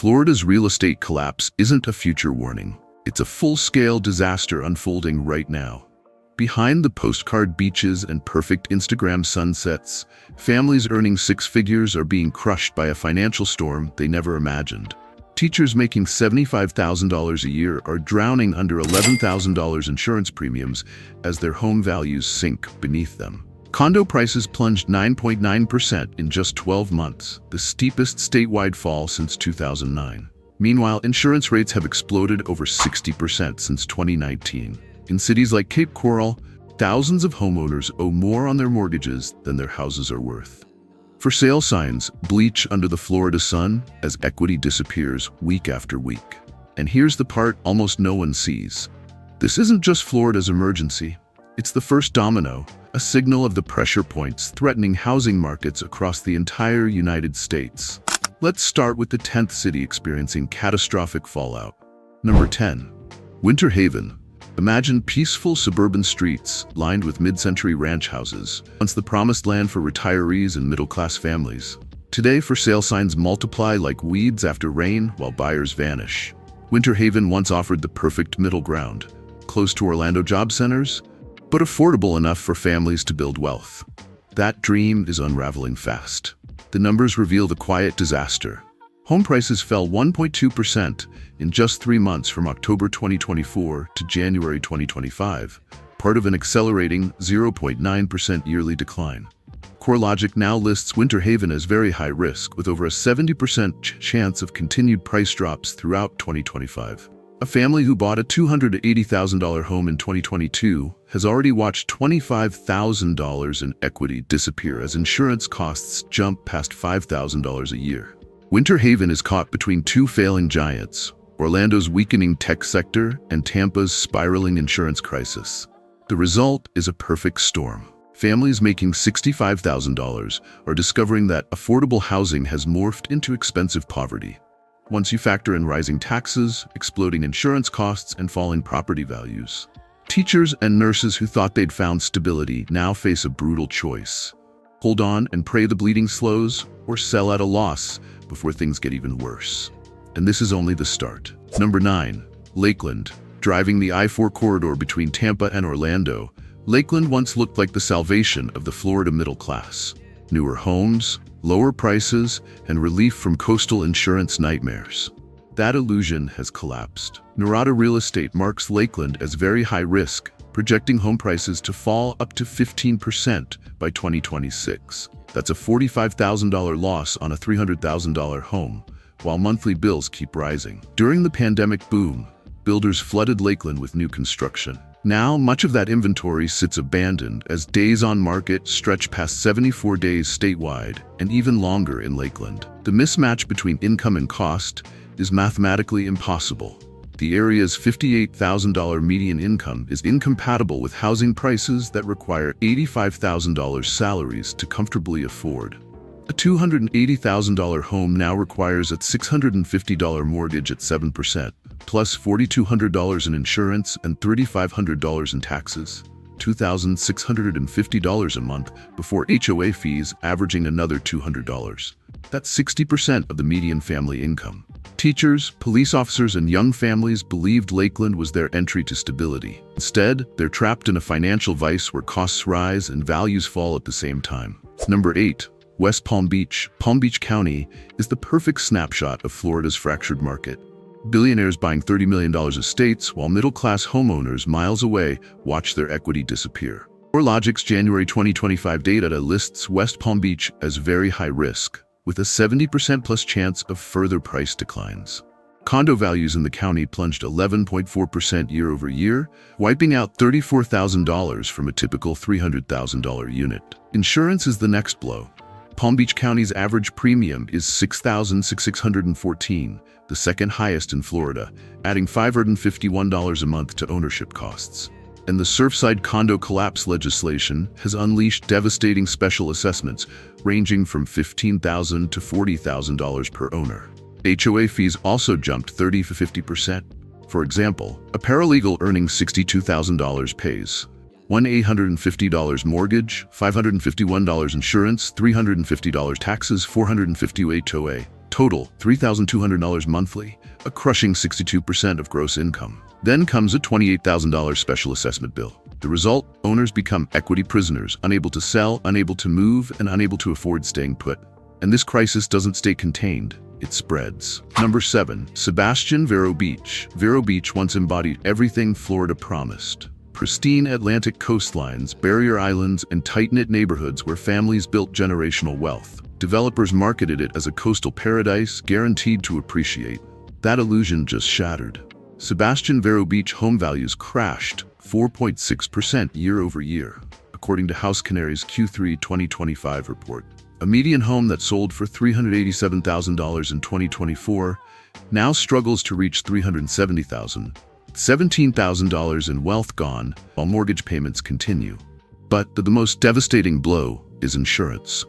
Florida's real estate collapse isn't a future warning. It's a full-scale disaster unfolding right now. Behind the postcard beaches and perfect Instagram sunsets, families earning six figures are being crushed by a financial storm they never imagined. Teachers making $75,000 a year are drowning under $11,000 insurance premiums as their home values sink beneath them. Condo prices plunged 9.9% in just 12 months, the steepest statewide fall since 2009. Meanwhile, insurance rates have exploded over 60% since 2019. In cities like Cape Coral, thousands of homeowners owe more on their mortgages than their houses are worth. For sale signs bleach under the Florida sun as equity disappears week after week. And here's the part almost no one sees. This isn't just Florida's emergency. It's the first domino, a signal of the pressure points threatening housing markets across the entire United States. Let's start with the 10th city experiencing catastrophic fallout. Number 10. Winter Haven. Imagine peaceful suburban streets lined with mid-century ranch houses, once the promised land for retirees and middle-class families. Today, for sale signs multiply like weeds after rain while buyers vanish. Winter Haven once offered the perfect middle ground, close to Orlando job centers, but affordable enough for families to build wealth. That dream is unraveling fast. The numbers reveal the quiet disaster. Home prices fell 1.2% in just 3 months from October 2024 to January 2025, part of an accelerating 0.9% yearly decline. CoreLogic now lists Winter Haven as very high risk, with over a 70% chance of continued price drops throughout 2025. A family who bought a $280,000 home in 2022 has already watched $25,000 in equity disappear as insurance costs jump past $5,000 a year. Winter Haven is caught between two failing giants, Orlando's weakening tech sector and Tampa's spiraling insurance crisis. The result is a perfect storm. Families making $65,000 are discovering that affordable housing has morphed into expensive poverty. Once you factor in rising taxes, exploding insurance costs, and falling property values. Teachers and nurses who thought they'd found stability now face a brutal choice. Hold on and pray the bleeding slows, or sell at a loss before things get even worse. And this is only the start. Number 9. Lakeland. Driving the I-4 corridor between Tampa and Orlando, Lakeland once looked like the salvation of the Florida middle class. Newer homes, lower prices, and relief from coastal insurance nightmares. That illusion has collapsed. Norada Real Estate marks Lakeland as very high risk, projecting home prices to fall up to 15% by 2026. That's a $45,000 loss on a $300,000 home, while monthly bills keep rising. During the pandemic boom, builders flooded Lakeland with new construction. Now, much of that inventory sits abandoned as days on market stretch past 74 days statewide and even longer in Lakeland. The mismatch between income and cost is mathematically impossible. The area's $58,000 median income is incompatible with housing prices that require $85,000 salaries to comfortably afford. A $280,000 home now requires a $650 mortgage at 7%, plus $4,200 in insurance and $3,500 in taxes, $2,650 a month before HOA fees averaging another $200. That's 60% of the median family income. Teachers, police officers, and young families believed Lakeland was their entry to stability. Instead, they're trapped in a financial vice where costs rise and values fall at the same time. Number 8. West Palm Beach. Palm Beach County is the perfect snapshot of Florida's fractured market. Billionaires buying $30 million estates while middle-class homeowners miles away watch their equity disappear. CoreLogic's January 2025 data lists West Palm Beach as very high risk, with a 70% plus chance of further price declines. Condo values in the county plunged 11.4% year over year, wiping out $34,000 from a typical $300,000 unit. Insurance is the next blow. Palm Beach County's average premium is $6,614, the second highest in Florida, adding $551 a month to ownership costs. And the Surfside condo collapse legislation has unleashed devastating special assessments ranging from $15,000 to $40,000 per owner. HOA fees also jumped 30 to 50%. For example, a paralegal earning $62,000 pays $1,850 mortgage, $551 insurance, $350 taxes, $450 HOA, Total, $3,200 monthly, a crushing 62% of gross income. Then comes a $28,000 special assessment bill. The result, owners become equity prisoners, unable to sell, unable to move, and unable to afford staying put. And this crisis doesn't stay contained, it spreads. Number 7. Sebastian Vero Beach. Vero Beach once embodied everything Florida promised. Pristine Atlantic coastlines, barrier islands, and tight-knit neighborhoods where families built generational wealth. Developers marketed it as a coastal paradise guaranteed to appreciate. That illusion just shattered. Sebastian Vero Beach home values crashed 4.6% year over year, according to House Canary's Q3 2025 report. A median home that sold for $387,000 in 2024 now struggles to reach $370,000. $17,000 in wealth gone while mortgage payments continue. But the most devastating blow is insurance.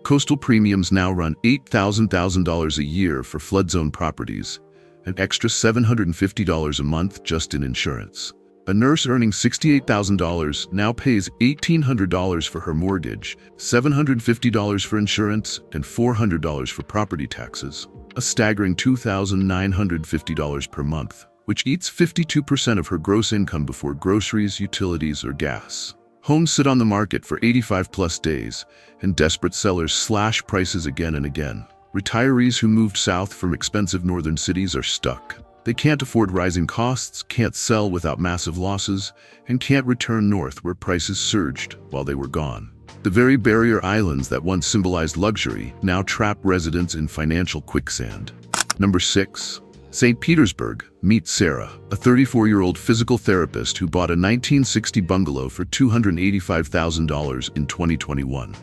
Coastal premiums now run $8,000 a year for flood zone properties, an extra $750 a month just in insurance. A nurse earning $68,000 now pays $1,800 for her mortgage, $750 for insurance, and $400 for property taxes. A staggering $2,950 per month, which eats 52% of her gross income before groceries, utilities, or gas. Homes sit on the market for 85-plus days, and desperate sellers slash prices again and again. Retirees who moved south from expensive northern cities are stuck. They can't afford rising costs, can't sell without massive losses, and can't return north where prices surged while they were gone. The very barrier islands that once symbolized luxury now trap residents in financial quicksand. Number 6. St. Petersburg. Meet Sarah, a 34-year-old physical therapist who bought a 1960 bungalow for $285,000 in 2021.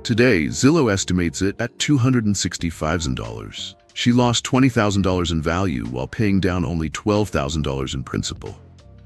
Today, Zillow estimates it at $265,000. She lost $20,000 in value while paying down only $12,000 in principal.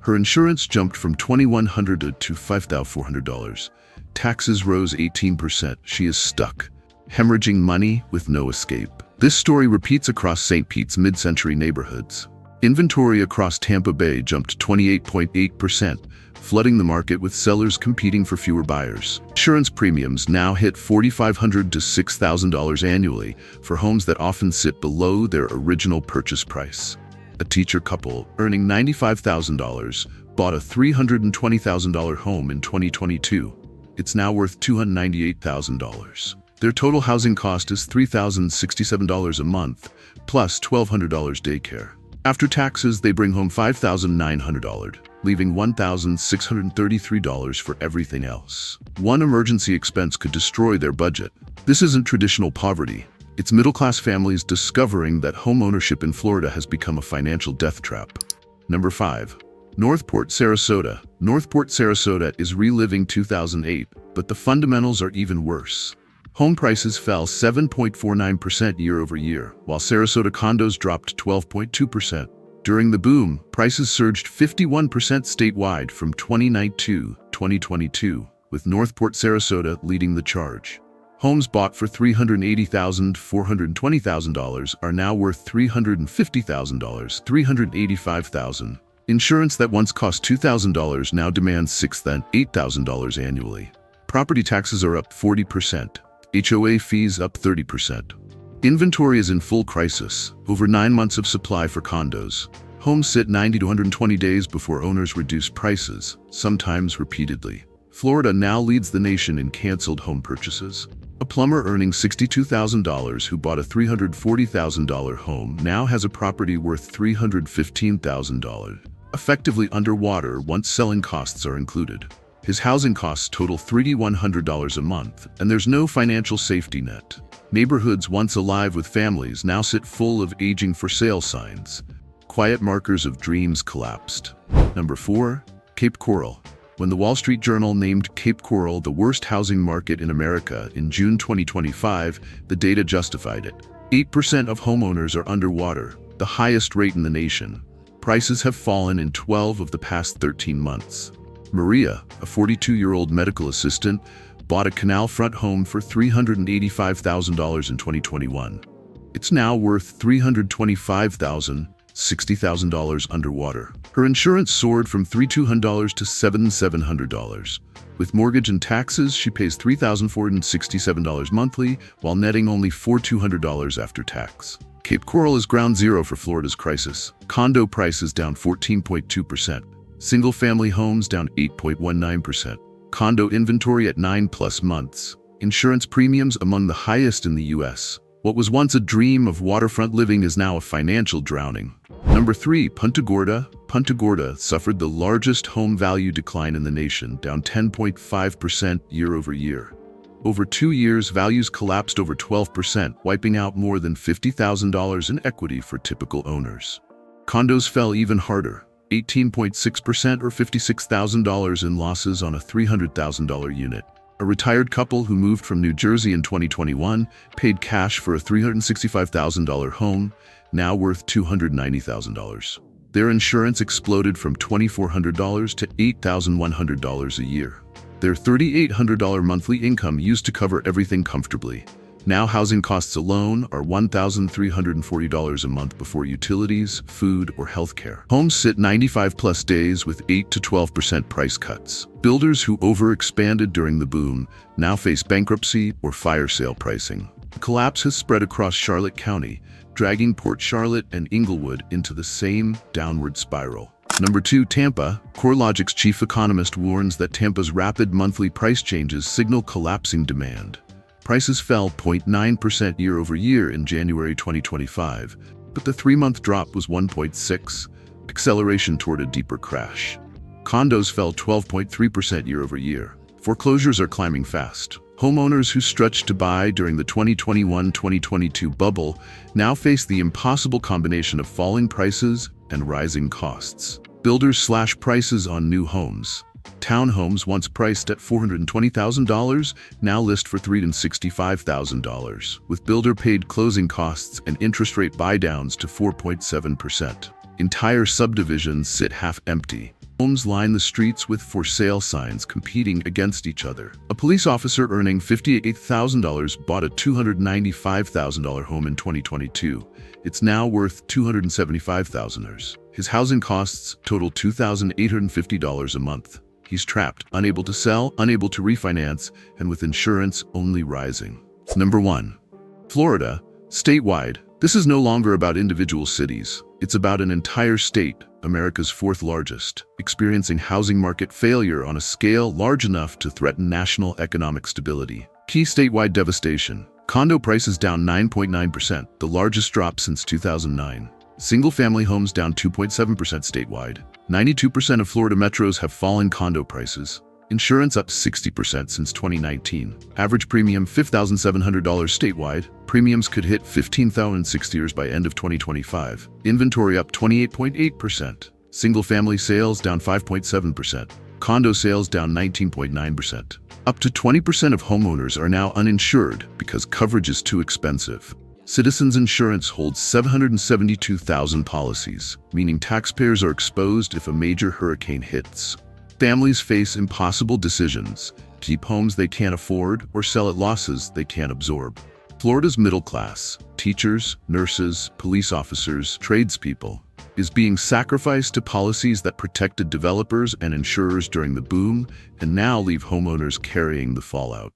Her insurance jumped from $2,100 to $5,400. Taxes rose 18%. She is stuck, hemorrhaging money with no escape. This story repeats across St. Pete's mid-century neighborhoods. Inventory across Tampa Bay jumped 28.8%, flooding the market with sellers competing for fewer buyers. Insurance premiums now hit $4,500 to $6,000 annually for homes that often sit below their original purchase price. A teacher couple earning $95,000 bought a $320,000 home in 2022. It's now worth $298,000. Their total housing cost is $3,067 a month, plus $1,200 daycare. After taxes, they bring home $5,900, leaving $1,633 for everything else. One emergency expense could destroy their budget. This isn't traditional poverty. It's middle-class families discovering that home ownership in Florida has become a financial death trap. Number 5. Northport, Sarasota. Northport, Sarasota is reliving 2008, but the fundamentals are even worse. Home prices fell 7.49% year over year, while Sarasota condos dropped 12.2%. During the boom, prices surged 51% statewide from 2019 to 2022, with Northport, Sarasota leading the charge. Homes bought for $380,000 to $420,000 are now worth $350,000, $385,000. Insurance that once cost $2,000 now demands $6,000 to $8,000 annually. Property taxes are up 40%. HOA fees up 30%. Inventory is in full crisis, over 9 months of supply for condos. Homes sit 90 to 120 days before owners reduce prices, sometimes repeatedly. Florida now leads the nation in canceled home purchases. A plumber earning $62,000 who bought a $340,000 home now has a property worth $315,000, effectively underwater once selling costs are included. His housing costs total $3,100 a month, and there's no financial safety net. Neighborhoods once alive with families now sit full of aging for sale signs. Quiet markers of dreams collapsed. Number 4. Cape Coral. When the Wall Street Journal named Cape Coral the worst housing market in America in June 2025, the data justified it. 8% of homeowners are underwater, the highest rate in the nation. Prices have fallen in 12 of the past 13 months. Maria, a 42-year-old medical assistant, bought a canal front home for $385,000 in 2021. It's now worth $325,000, $60,000 underwater. Her insurance soared from $3,200 to $7,700. With mortgage and taxes, she pays $3,467 monthly, while netting only $4,200 after tax. Cape Coral is ground zero for Florida's crisis. Condo prices down 14.2%. Single-family homes down 8.19%. Condo inventory at 9+ months. Insurance premiums among the highest in the U.S. What was once a dream of waterfront living is now a financial drowning. Number 3, Punta Gorda. Punta Gorda suffered the largest home value decline in the nation, down 10.5% year-over-year. Over 2 years, values collapsed over 12%, wiping out more than $50,000 in equity for typical owners. Condos fell even harder, 18.6% or $56,000 in losses on a $300,000 unit. A retired couple who moved from New Jersey in 2021 paid cash for a $365,000 home, now worth $290,000. Their insurance exploded from $2,400 to $8,100 a year. Their $3,800 monthly income used to cover everything comfortably. Now housing costs alone are $1,340 a month before utilities, food, or healthcare. Homes sit 95+ days with 8 to 12% price cuts. Builders who overexpanded during the boom now face bankruptcy or fire sale pricing. The collapse has spread across Charlotte County, dragging Port Charlotte and Inglewood into the same downward spiral. Number 2, Tampa. CoreLogic's chief economist warns that Tampa's rapid monthly price changes signal collapsing demand. Prices fell 0.9% year-over-year in January 2025, but the 3-month drop was 1.6%, acceleration toward a deeper crash. Condos fell 12.3% year-over-year. Foreclosures are climbing fast. Homeowners who stretched to buy during the 2021-2022 bubble now face the impossible combination of falling prices and rising costs. Builders slash prices on new homes. Townhomes once priced at $420,000 now list for $365,000, with builder-paid closing costs and interest rate buy-downs to 4.7%. Entire subdivisions sit half-empty. Homes line the streets with for sale signs competing against each other. A police officer earning $58,000 bought a $295,000 home in 2022. It's now worth $275,000. His housing costs total $2,850 a month. He's trapped, unable to sell, unable to refinance, and with insurance only rising. Number 1. Florida. Statewide. This is no longer about individual cities. It's about an entire state, America's 4th largest, experiencing housing market failure on a scale large enough to threaten national economic stability. Key statewide devastation. Condo prices down 9.9%, the largest drop since 2009. Single-family homes down 2.7% statewide. 92% of Florida metros have fallen condo prices. Insurance up 60% since 2019. Average premium $5,700 statewide. Premiums could hit $15,000 in 6 years by end of 2025. Inventory up 28.8%. Single-family sales down 5.7%. Condo sales down 19.9%. Up to 20% of homeowners are now uninsured because coverage is too expensive. Citizens Insurance holds 772,000 policies, meaning taxpayers are exposed if a major hurricane hits. Families face impossible decisions: keep homes they can't afford or sell at losses they can't absorb. Florida's middle class, teachers, nurses, police officers, tradespeople, is being sacrificed to policies that protected developers and insurers during the boom and now leave homeowners carrying the fallout.